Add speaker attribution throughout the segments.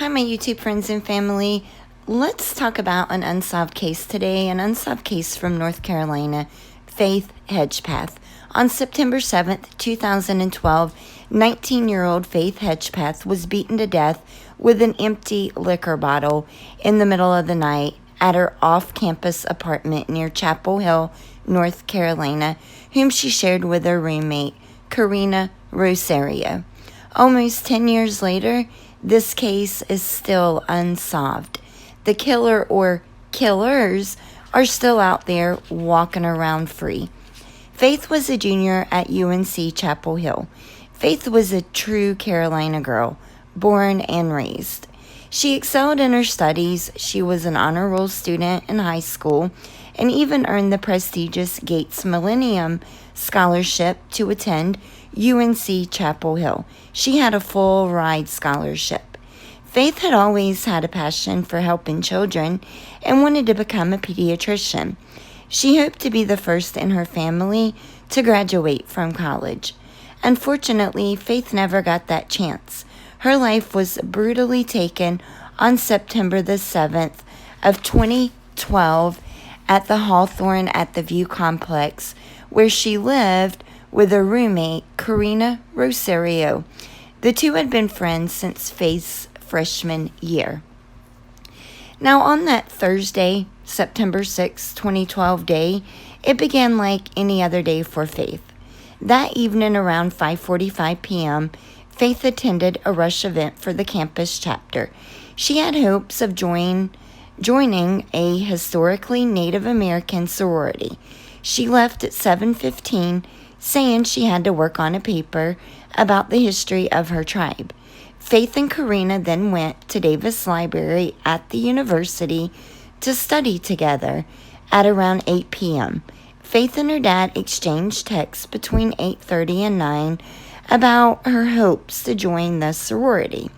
Speaker 1: Hi, my YouTube friends and family. Let's talk about an unsolved case today, an unsolved case from North Carolina, Faith Hedgepeth. On September 7th, 2012, 19-year-old Faith Hedgepeth was beaten to death with an empty liquor bottle in the middle of the night at her off-campus apartment near Chapel Hill, North Carolina, whom she shared with her roommate, Karena Rosario. Almost 10 years later, this case is still unsolved. The killer or killers are still out there walking around free. Faith was a junior at UNC Chapel Hill. Faith was a true Carolina girl, born and raised. She excelled in her studies. She was an honor roll student in high school and even earned the prestigious Gates Millennium Scholarship to attend UNC Chapel Hill. She had a full ride scholarship. Faith had always had a passion for helping children and wanted to become a pediatrician. She hoped to be the first in her family to graduate from college. Unfortunately, Faith never got that chance. Her life was brutally taken on September the 7th of 2012 at the Hawthorne at the View complex, where she lived with her roommate, Karena Rosario. The two had been friends since Faith's freshman year. Now, on that Thursday, September 6, 2012 day, it began like any other day for Faith. That evening around 5:45 p.m., Faith attended a rush event for the campus chapter. She had hopes of joining a historically Native American sorority. She left at 7:15, saying she had to work on a paper about the history of her tribe. Faith and Karena then went to Davis Library at the university to study together at around 8 p.m. Faith and her dad exchanged texts between 8:30 and 9 about her hopes to join the sorority.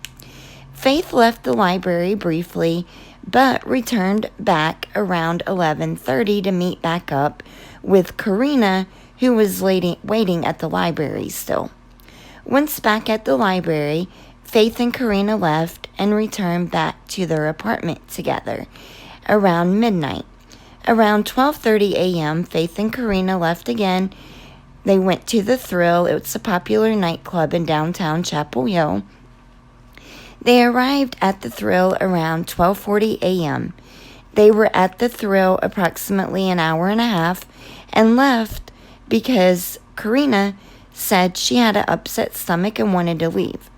Speaker 1: Faith left the library briefly, but returned back around 11:30 to meet back up with Karena, who was waiting at the library still. Once back at the library, Faith and Karena left and returned back to their apartment together around midnight. Around 12:30 a.m., Faith and Karena left again. They went to the Thrill. It was a popular nightclub in downtown Chapel Hill. They arrived at the Thrill around 12:40 a.m. They were at the Thrill approximately an hour and a half and left because Karena said she had an upset stomach and wanted to leave.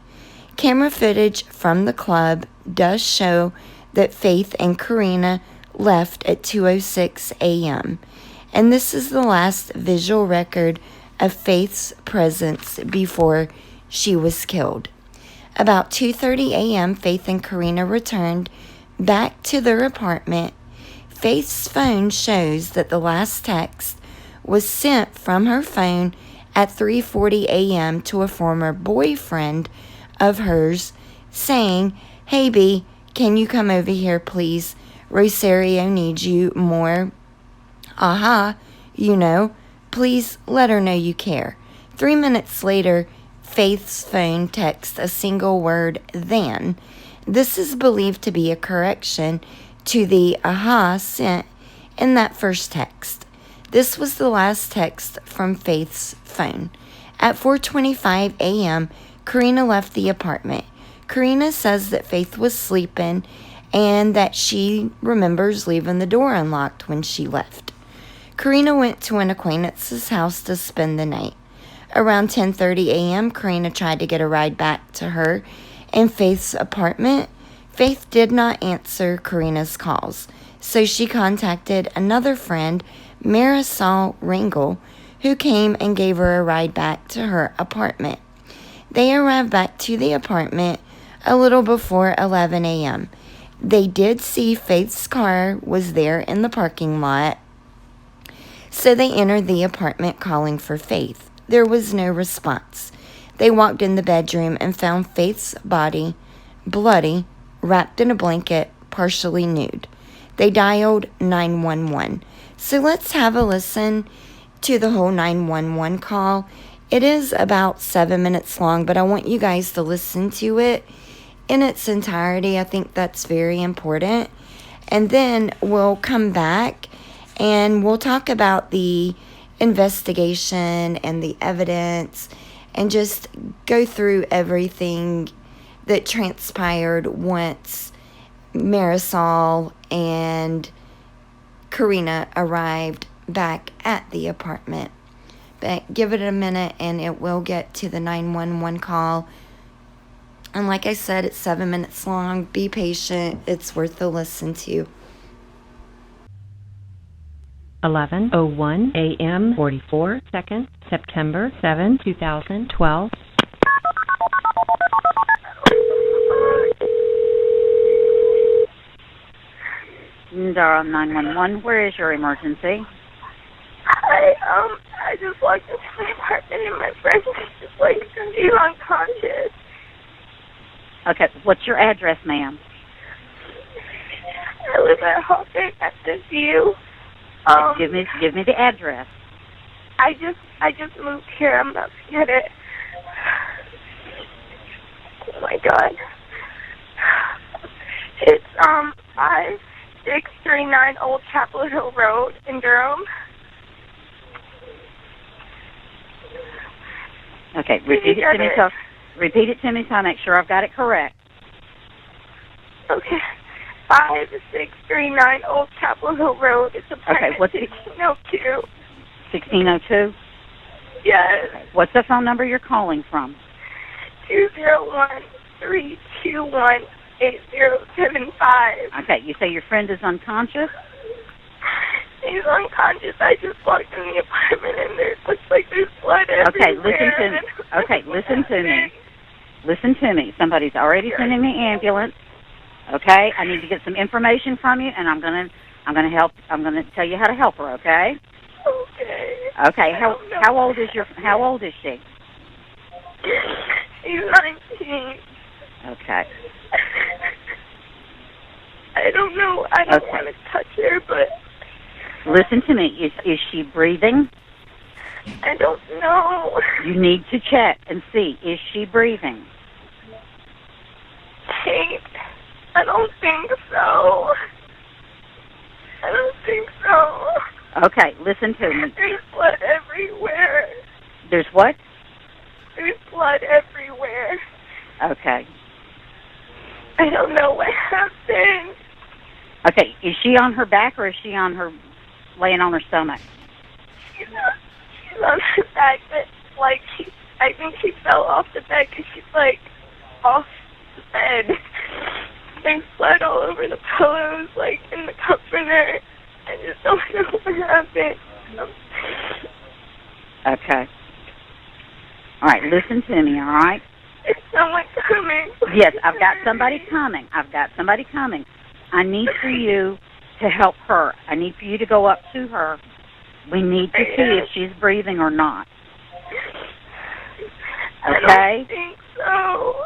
Speaker 1: Camera footage from the club does show that Faith and Karena left at 2:06 a.m. And this is the last visual record of Faith's presence before she was killed. About 2:30 a.m., Faith and Karena returned back to their apartment. Faith's phone shows that the last text was sent from her phone at 3:40 a.m. to a former boyfriend of hers, saying, "Hey B, can you come over here please? Rosario needs you more. Aha, please let her know you care." 3 minutes later, Faith's phone texts a single word, "then." This is believed to be a correction to the aha sent in that first text. This was the last text from Faith's phone. At 4:25 a.m., Karena left the apartment. Karena says that Faith was sleeping and that she remembers leaving the door unlocked when she left. Karena went to an acquaintance's house to spend the night. Around 10:30 a.m., Karena tried to get a ride back to her in Faith's apartment. Faith did not answer Karena's calls, so she contacted another friend, Marisol Ringel, who came and gave her a ride back to her apartment. They arrived back to the apartment a little before 11 a.m. They did see Faith's car was there in the parking lot, so they entered the apartment calling for Faith. There was no response. They walked in the bedroom and found Faith's body, bloody, wrapped in a blanket, partially nude. They dialed 911. So let's have a listen to the whole 911 call. It is about 7 minutes long, but I want you guys to listen to it in its entirety. I think that's very important. And then we'll come back and we'll talk about the investigation and the evidence and just go through everything that transpired once Marisol and Karena arrived back at the apartment. But give it a minute and it will get to the 911 call. And like I said, it's 7 minutes long. Be patient. It's worth the listen to.
Speaker 2: 11:01 a.m. 44 seconds, September 7, 2012.
Speaker 3: Dara 911, where is your emergency?
Speaker 4: I just walked into my apartment and my friend is just like, he's unconscious.
Speaker 3: Okay, what's your address, ma'am?
Speaker 4: I live at Hawthorne at the View.
Speaker 3: Give me the address.
Speaker 4: I just moved here. I'm about to get it. Oh my God. It's 5639 Old Chapel Hill Road in Durham.
Speaker 3: Okay, repeat it to me so I make sure I've got it correct.
Speaker 4: Okay. 5639 Old Chapel Hill Road. It's apartment 1602.
Speaker 3: 1602?
Speaker 4: Yes.
Speaker 3: Okay. What's the phone number you're calling from?
Speaker 4: 201-321-8075.
Speaker 3: Okay, you say your friend is unconscious?
Speaker 4: He's unconscious. I just walked in the apartment and there looks like there's blood everywhere.
Speaker 3: Okay, listen to me. Okay, listen to me. Listen to me. Somebody's already sending the ambulance. Okay, I need to get some information from you, and I'm gonna tell you how to help her. Okay.
Speaker 4: Okay.
Speaker 3: Okay. How old is she?
Speaker 4: She's 19.
Speaker 3: Okay.
Speaker 4: I don't know. I don't want to touch her, but
Speaker 3: listen to me. Is she breathing?
Speaker 4: I don't know.
Speaker 3: You need to check and see. Is she breathing?
Speaker 4: I don't think so.
Speaker 3: Okay, listen to me.
Speaker 4: There's blood everywhere.
Speaker 3: There's what?
Speaker 4: There's blood everywhere.
Speaker 3: Okay.
Speaker 4: I don't know what happened.
Speaker 3: Okay, is she on her back or is she laying on her stomach?
Speaker 4: She's on her back, but like I think she fell off the bed because she's like off the bed. There's blood all over the pillows, like in the comforter. I just don't know what happened.
Speaker 3: Okay. All right, listen to me, all right?
Speaker 4: Is someone coming?
Speaker 3: Yes, I've got somebody coming. I need for you to help her. I need for you to go up to her. We need to see if she's breathing or not. Okay?
Speaker 4: I don't think so.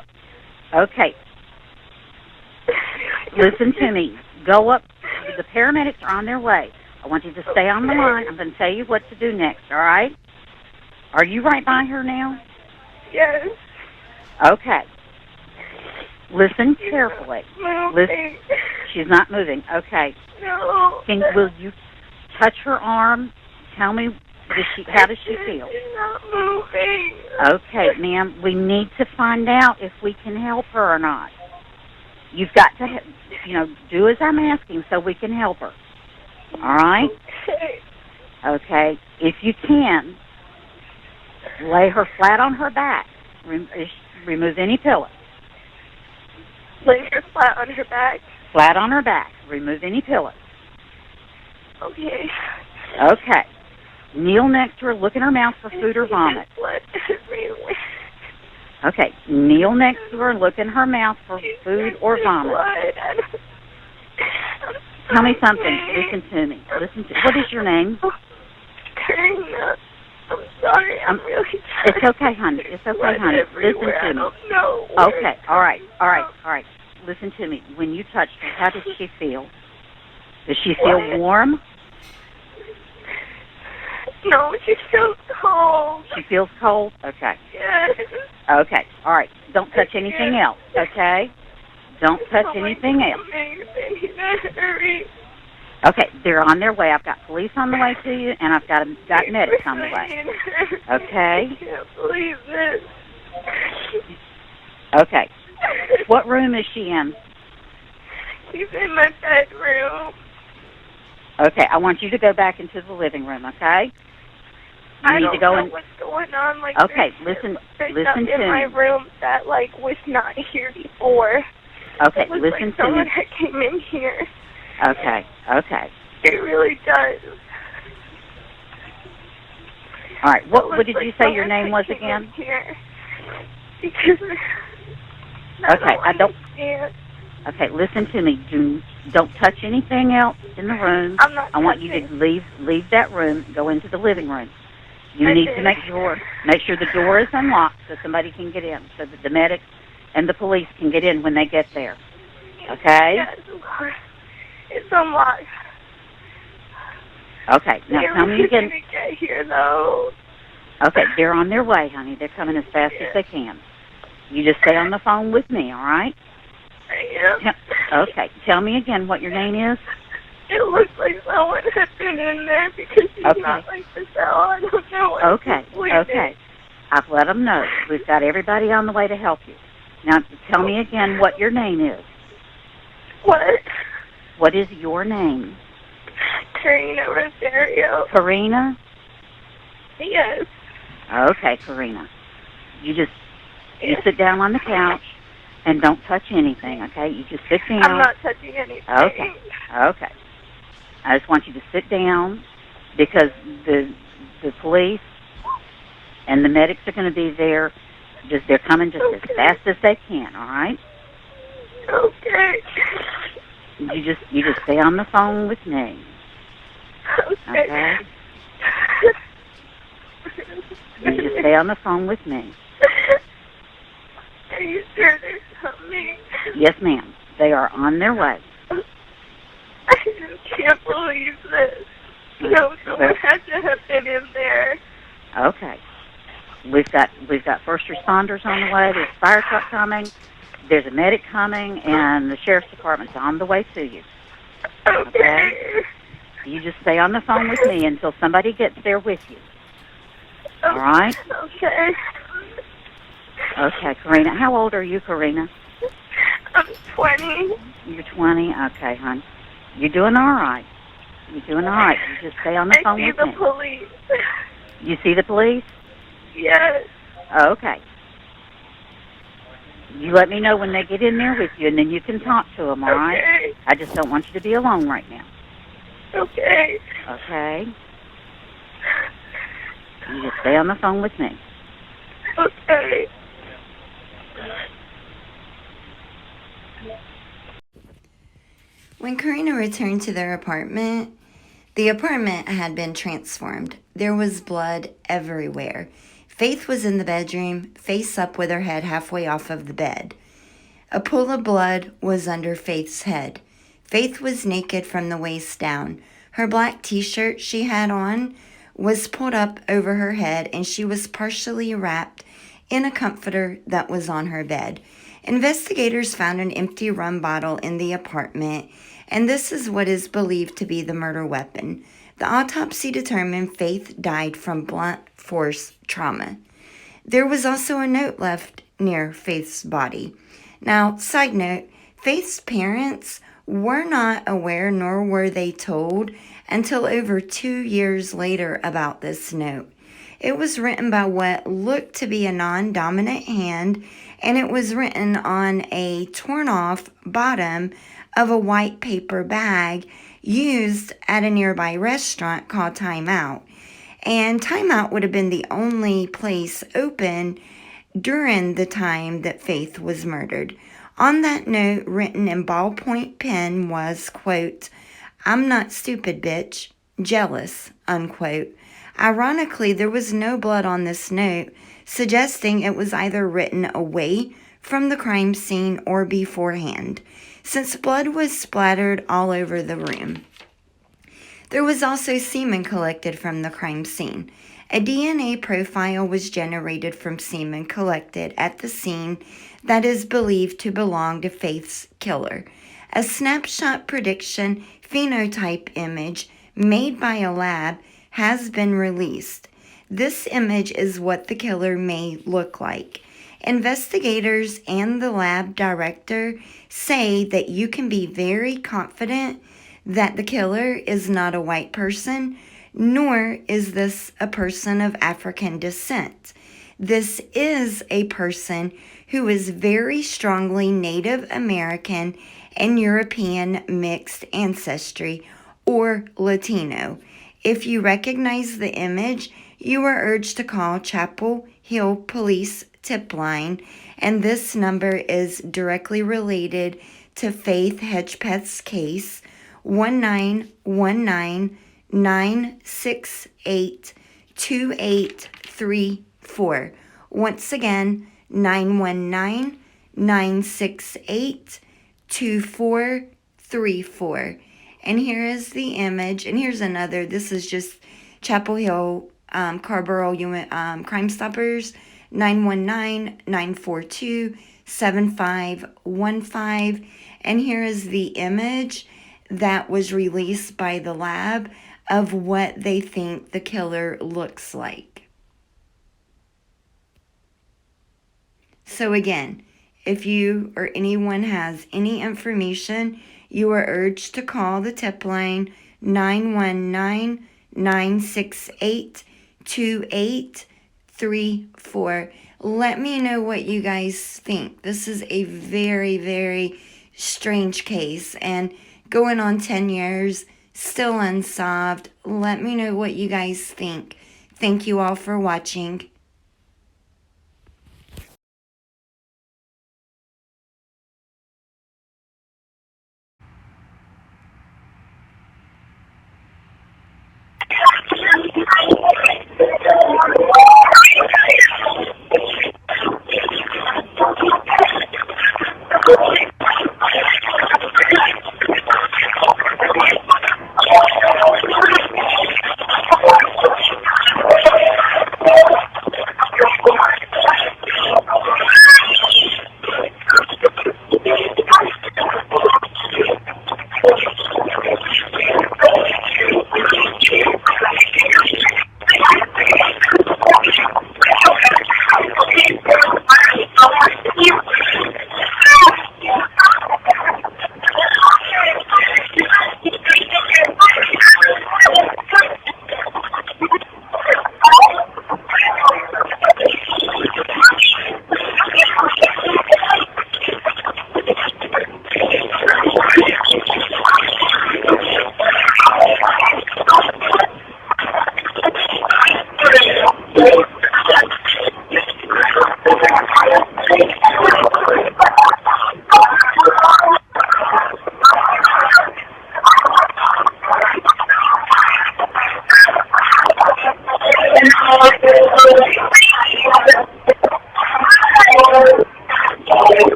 Speaker 3: Okay. Listen to me. Go up. The paramedics are on their way. I want you to stay on the line. I'm going to tell you what to do next, all right? Are you right by her now?
Speaker 4: Yes.
Speaker 3: Okay. Listen carefully.
Speaker 4: Moving.
Speaker 3: She's not moving. Okay.
Speaker 4: No.
Speaker 3: Will you touch her arm? Tell me, how does she feel?
Speaker 4: She's not moving.
Speaker 3: Okay, ma'am, we need to find out if we can help her or not. You've got to, do as I'm asking so we can help her. All right?
Speaker 4: Okay.
Speaker 3: Okay. If you can, lay her flat on her back. Remove any pillows.
Speaker 4: Lay her flat on her back?
Speaker 3: Flat on her back. Remove any pillows.
Speaker 4: Okay.
Speaker 3: Okay. Kneel next to her. Look in her mouth for food or vomit.
Speaker 4: Blood everywhere.
Speaker 3: Okay. Kneel next to her. Look in her mouth for food or vomit. Tell me something. Listen to me. What is your name?
Speaker 4: Karena. I'm sorry. I'm really sorry.
Speaker 3: It's okay, honey. Listen to me.
Speaker 4: I don't know.
Speaker 3: Okay. All right. Listen to me. When you touched her, how does she feel? Does she feel warm?
Speaker 4: No, she feels cold.
Speaker 3: She feels cold? Okay.
Speaker 4: Yes.
Speaker 3: Okay. All right. Don't touch anything else, okay? Don't touch anything else. Okay, they're on their way. I've got police on the way to you, and I've got medics on the way. Okay?
Speaker 4: I can't believe this.
Speaker 3: Okay. What room is she in?
Speaker 4: She's in my bedroom.
Speaker 3: Okay, I want you to go back into the living room, okay?
Speaker 4: I don't know what's going on. Like,
Speaker 3: okay, listen
Speaker 4: there's
Speaker 3: to
Speaker 4: stuff in my room that, like, was not here before.
Speaker 3: Okay,
Speaker 4: it looks
Speaker 3: listen
Speaker 4: like
Speaker 3: to
Speaker 4: someone
Speaker 3: me.
Speaker 4: that came in here.
Speaker 3: Okay.
Speaker 4: It really does.
Speaker 3: All right, what did you say your name was again?
Speaker 4: Here. Because
Speaker 3: okay, I don't.
Speaker 4: Understand.
Speaker 3: Okay, listen to me. Don't touch anything else in the room.
Speaker 4: I'm not.
Speaker 3: I want you to leave that room. Go into the living room. You need to make sure the door is unlocked so somebody can get in, so that the medics and the police can get in when they get there. Okay?
Speaker 4: Yes, of course. It's unlocked.
Speaker 3: Okay, now tell me again.
Speaker 4: They're get here, though.
Speaker 3: Okay, they're on their way, honey. They're coming as fast as they can. You just stay on the phone with me, all right?
Speaker 4: I am.
Speaker 3: Okay, tell me again what your name is.
Speaker 4: It looks like someone had been in there because she's not like the cell. I don't know what.
Speaker 3: Okay. I've let them know. We've got everybody on the way to help you. Now, tell me again what your name is.
Speaker 4: What?
Speaker 3: What is your name?
Speaker 4: Karena Rosario.
Speaker 3: Karena?
Speaker 4: Yes.
Speaker 3: Okay, Karena. You sit down on the couch and don't touch anything, okay? You just sit down.
Speaker 4: I'm not touching anything.
Speaker 3: Okay. I just want you to sit down because the police and the medics are going to be there. They're coming just as fast as they can, all right?
Speaker 4: Okay.
Speaker 3: You just stay on the phone with me. Okay? You just stay on the phone with me.
Speaker 4: Are you sure they're coming?
Speaker 3: Yes, ma'am. They are on their way.
Speaker 4: I just can't believe this. No, someone had to have been in there.
Speaker 3: Okay. We've got first responders on the way. There's a fire truck coming. There's a medic coming, and the sheriff's department's on the way to you.
Speaker 4: Okay.
Speaker 3: You just stay on the phone with me until somebody gets there with you. All right?
Speaker 4: Okay.
Speaker 3: Okay, Karena. How old are you, Karena?
Speaker 4: I'm 20.
Speaker 3: You're 20? Okay, hon. You're doing all right. You just stay on the phone with me.
Speaker 4: I see the police.
Speaker 3: You see the police?
Speaker 4: Yes.
Speaker 3: Okay. You let me know when they get in there with you, and then you can talk to them, all right?
Speaker 4: Okay.
Speaker 3: I just don't want you to be alone right now.
Speaker 4: Okay.
Speaker 3: Okay? You just stay on the phone with me.
Speaker 4: Okay.
Speaker 1: When Karena returned to their apartment, the apartment had been transformed. There was blood everywhere. Faith was in the bedroom, face up with her head halfway off of the bed. A pool of blood was under Faith's head. Faith was naked from the waist down. Her black t-shirt she had on was pulled up over her head, and she was partially wrapped in a comforter that was on her bed. Investigators found an empty rum bottle in the apartment, and this is what is believed to be the murder weapon. The autopsy determined Faith died from blunt force trauma. There was also a note left near Faith's body. Now, side note, Faith's parents were not aware, nor were they told until over 2 years later about this note. It was written by what looked to be a non-dominant hand, and it was written on a torn-off bottom of a white paper bag used at a nearby restaurant called Time Out. And Time Out would have been the only place open during the time that Faith was murdered. On that note, written in ballpoint pen was, quote, "I'm not stupid, bitch. Jealous," unquote. Ironically, there was no blood on this note, suggesting it was either written away from the crime scene or beforehand, since blood was splattered all over the room. There was also semen collected from the crime scene. A DNA profile was generated from semen collected at the scene that is believed to belong to Faith's killer. A snapshot prediction phenotype image made by a lab has been released. This image is what the killer may look like. Investigators and the lab director say that you can be very confident that the killer is not a white person, nor is this a person of African descent. This is a person who is very strongly Native American and European mixed ancestry, or Latino. If you recognize the image, you are urged to call Chapel Hill Police tip line, and this number is directly related to Faith Hedgepeth's case, 1-919-968-2834. Once again, 919-968-2434. And here is the image, and here's another. This is just Chapel Hill Carborough Crime Stoppers, 919-942-7515. And here is the image that was released by the lab of what they think the killer looks like. So again, if you or anyone has any information, you are urged to call the tip line 919-968-2834. Let me know what you guys think. This is a very, very strange case, and going on 10 years, still unsolved. Let me know what you guys think. Thank you all for watching.